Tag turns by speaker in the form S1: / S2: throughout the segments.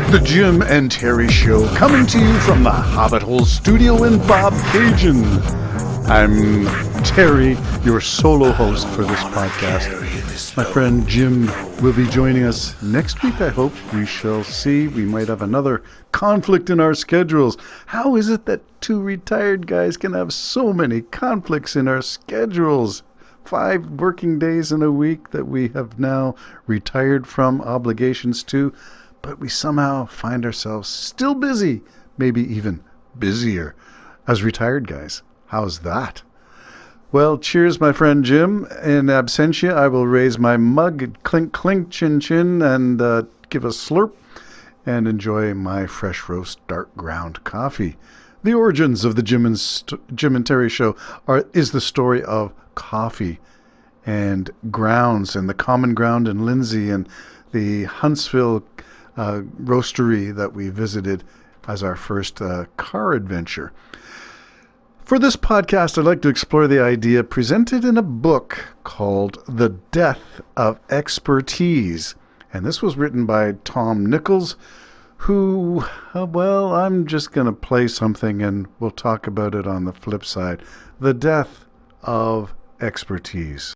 S1: The Jim and Terry Show, coming to you from the Hobbit Hole Studio in Bobcaygeon. I'm Terry, your solo host for this podcast. My friend Jim will be joining us next week, I hope. We shall see. We might have another conflict in our schedules. How is it that two retired guys can have so many conflicts in our schedules? 5 working days in a week that we have now retired from obligations to, but we somehow find ourselves still busy, maybe even busier as retired guys. How's that? Well, cheers, my friend Jim. In absentia, I will raise my mug, clink, clink, chin, chin, and give a slurp and enjoy my fresh roast dark ground coffee. The origins of the Jim and Terry Show is the story of coffee and grounds and the Common Ground in Lindsay and the Huntsville roastery that we visited as our first car adventure. For this podcast, I'd like to explore the idea presented in a book called The Death of Expertise. And this was written by Tom Nichols, who, well, I'm just going to play something and we'll talk about it on the flip side. The Death of Expertise.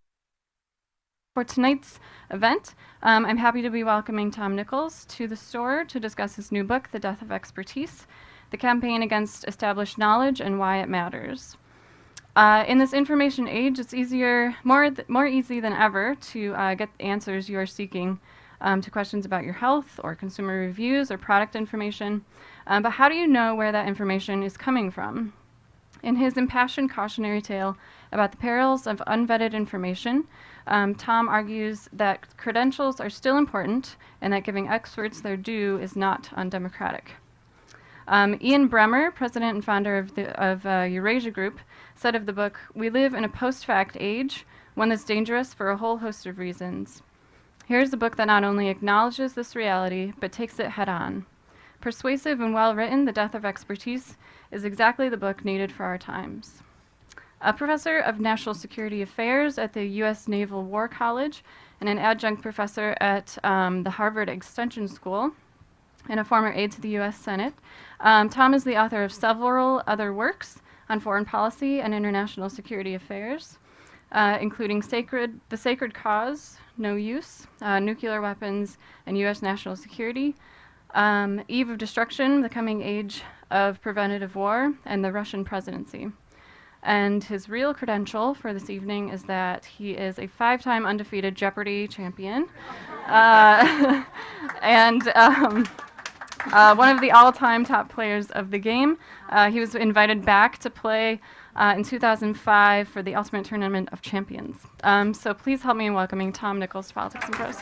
S2: For tonight's event, I'm happy to be welcoming Tom Nichols to the store to discuss his new book, The Death of Expertise, the campaign against established knowledge and why it matters. In this information age, it's more easy than ever to get the answers you are seeking to questions about your health or consumer reviews or product information. But how do you know where that information is coming from? In his impassioned cautionary tale about the perils of unvetted information, Tom argues that credentials are still important and that giving experts their due is not undemocratic. Ian Bremmer, president and founder of Eurasia Group, said of the book, "We live in a post-fact age, one that's dangerous for a whole host of reasons. Here's a book that not only acknowledges this reality, but takes it head-on. Persuasive and well-written, The Death of Expertise is exactly the book needed for our times." A professor of National Security Affairs at the U.S. Naval War College and an adjunct professor at the Harvard Extension School and a former aide to the U.S. Senate, Tom is the author of several other works on foreign policy and international security affairs, including The Sacred Cause, No Use, Nuclear Weapons and U.S. National Security, Eve of Destruction, The Coming Age of Preventative War, and the Russian Presidency. And his real credential for this evening is that he is a 5-time undefeated Jeopardy champion and one of the all-time top players of the game. He was invited back to play in 2005 for the Ultimate Tournament of Champions. So please help me in welcoming Tom Nichols to Politics and Prose.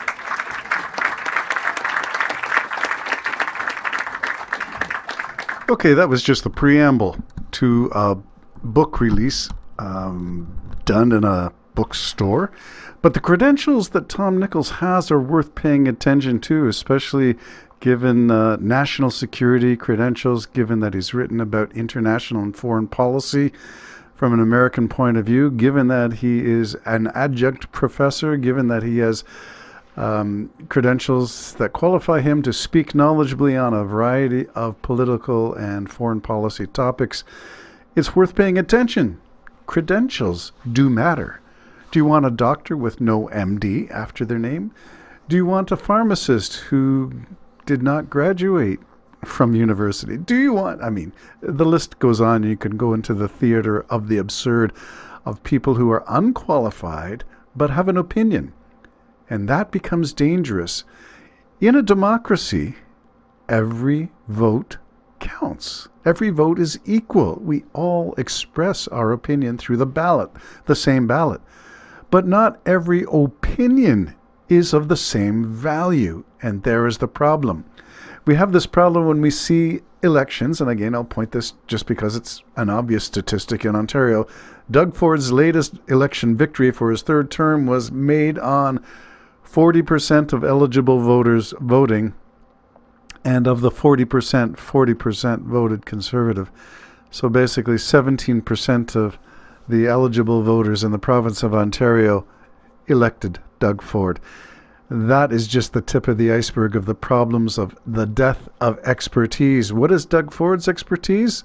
S1: Okay, that was just the preamble to a book release done in a bookstore. But the credentials that Tom Nichols has are worth paying attention to, especially given national security credentials, given that he's written about international and foreign policy from an American point of view, given that he is an adjunct professor, given that he has credentials that qualify him to speak knowledgeably on a variety of political and foreign policy topics. It's worth paying attention. Credentials do matter. Do you want a doctor with no MD after their name? Do you want a pharmacist who did not graduate from university? Do you want, the list goes on. You can go into the theater of the absurd of people who are unqualified but have an opinion. And that becomes dangerous. In a democracy, every vote counts. Every vote is equal. We all express our opinion through the ballot, the same ballot. But not every opinion is of the same value, and there is the problem. We have this problem when we see elections, and again, I'll point this just because it's an obvious statistic in Ontario. Doug Ford's latest election victory for his 3rd term was made on 40% of eligible voters voting, and of the 40% voted Conservative. So basically 17% of the eligible voters in the province of Ontario elected Doug Ford. That is just the tip of the iceberg of the problems of the death of expertise. What is Doug Ford's expertise?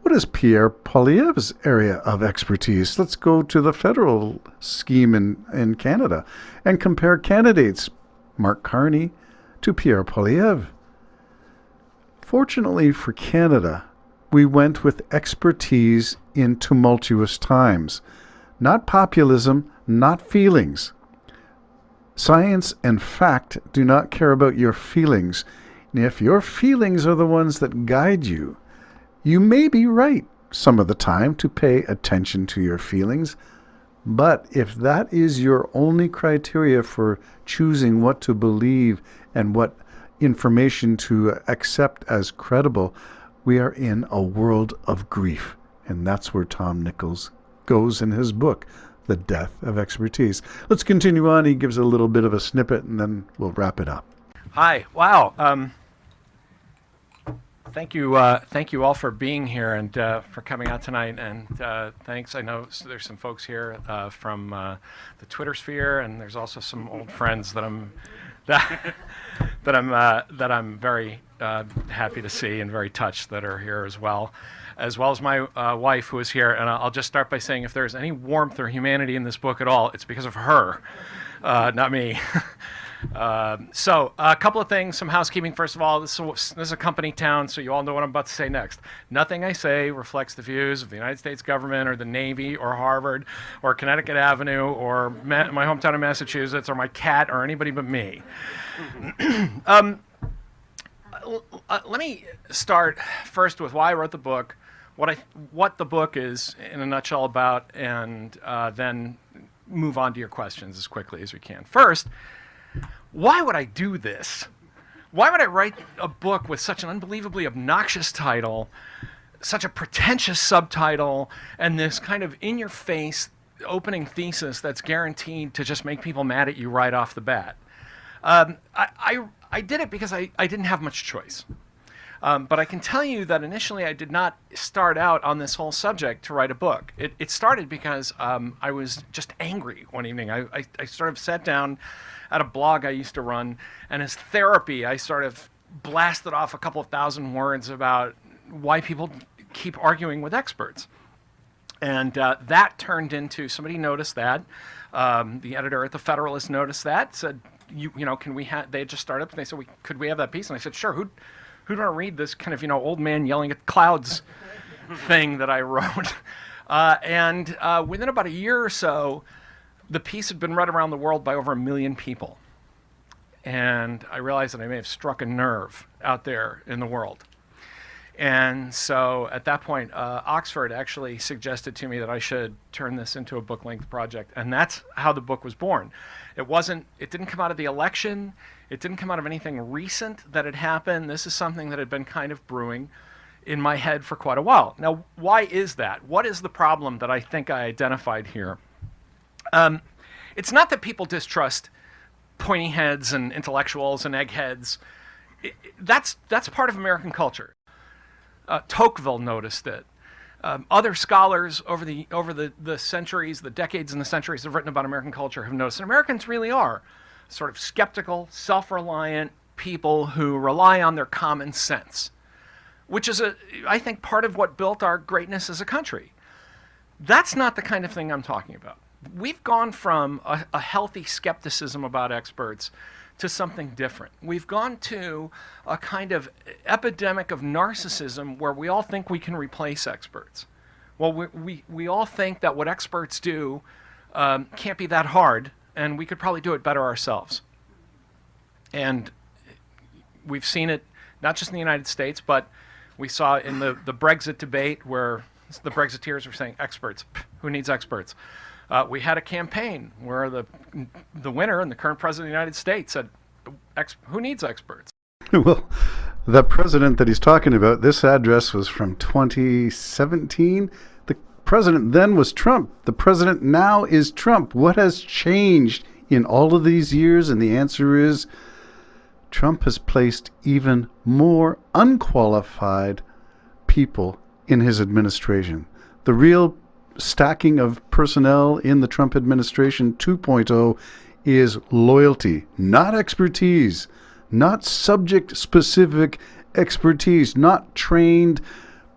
S1: What is Pierre Poilievre's area of expertise? Let's go to the federal scheme in Canada and compare candidates, Mark Carney to Pierre Poilievre. Fortunately for Canada, we went with expertise in tumultuous times. Not populism, not feelings. Science and fact do not care about your feelings. And if your feelings are the ones that guide you, you may be right some of the time to pay attention to your feelings. But if that is your only criteria for choosing what to believe and what information to accept as credible, we are in a world of grief. And that's where Tom Nichols goes in his book, The Death of Expertise. Let's continue on. He gives a little bit of a snippet and then we'll wrap it up.
S3: Hi. Wow. Thank you all for being here and for coming out tonight. And thanks. I know there's some folks here from the Twitter sphere, and there's also some old friends that I'm very happy to see and very touched that are here as well as my wife, who is here. And I'll just start by saying, if there's any warmth or humanity in this book at all, it's because of her, not me. So a couple of things, some housekeeping. First of all, this is a company town, so you all know what I'm about to say next. Nothing I say reflects the views of the United States government or the Navy or Harvard or Connecticut Avenue or my hometown of Massachusetts or my cat or anybody but me. Let me start first with why I wrote the book, what the book is in a nutshell about, and then move on to your questions as quickly as we can. First, why would I do this? Why would I write a book with such an unbelievably obnoxious title, such a pretentious subtitle, and this kind of in-your-face opening thesis that's guaranteed to just make people mad at you right off the bat? I did it because I didn't have much choice. But I can tell you that initially I did not start out on this whole subject to write a book. It started because I was just angry one evening. I sort of sat down at a blog I used to run, and as therapy, I sort of blasted off a couple of thousand words about why people keep arguing with experts. And that turned into, somebody noticed that, the editor at the Federalist noticed that, said, you know, can we have, they had just started up, and they said, could we have that piece? And I said, sure, who'd want to read this kind of, old man yelling at clouds thing that I wrote? And within about a year or so, the piece had been read around the world by over 1 million people. And I realized that I may have struck a nerve out there in the world. And so at that point, Oxford actually suggested to me that I should turn this into a book-length project. And that's how the book was born. It didn't come out of the election. It didn't come out of anything recent that had happened. This is something that had been kind of brewing in my head for quite a while. Now, why is that? What is the problem that I think I identified here? It's not that people distrust pointy heads and intellectuals and eggheads. That's part of American culture. Tocqueville noticed it. Other scholars over the centuries, the decades and the centuries have written about American culture have noticed that Americans really are sort of skeptical, self-reliant people who rely on their common sense, which is, I think, part of what built our greatness as a country. That's not the kind of thing I'm talking about. We've gone from a healthy skepticism about experts to something different. We've gone to a kind of epidemic of narcissism where we all think we can replace experts. Well, we all think that what experts do can't be that hard, and we could probably do it better ourselves. And we've seen it not just in the United States, but we saw in the Brexit debate where the Brexiteers were saying, experts, who needs experts? We had a campaign where the winner and the current president of the United States said, who needs experts?
S1: Well, the president that he's talking about, this address was from 2017. The president then was Trump. The president now is Trump. What has changed in all of these years? And the answer is Trump has placed even more unqualified people in his administration. The real stacking of personnel in the Trump administration 2.0 is loyalty, not expertise, not subject-specific expertise, not trained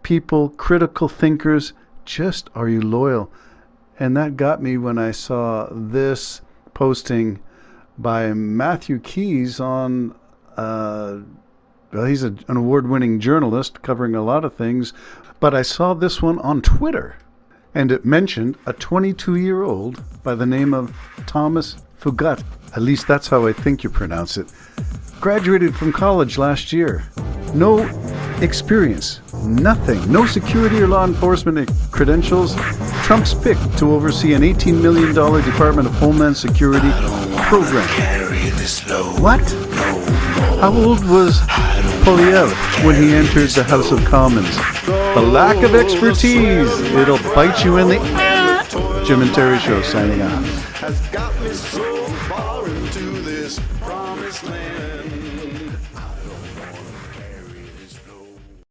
S1: people, critical thinkers. Just, are you loyal? And that got me when I saw this posting by Matthew Keys on, well, he's an award-winning journalist covering a lot of things, but I saw this one on Twitter, and it mentioned a 22-year-old by the name of Thomas Fougat. At least that's how I think you pronounce it. Graduated from college last year. No experience, nothing, no security or law enforcement credentials. Trump's picked to oversee an $18 million Department of Homeland Security program. What? How old was Poilievre when he entered the House of Commons? The lack of expertise, it'll bite you in the Jim and Terry Show signing off.
S4: Has got me so far into this promised land.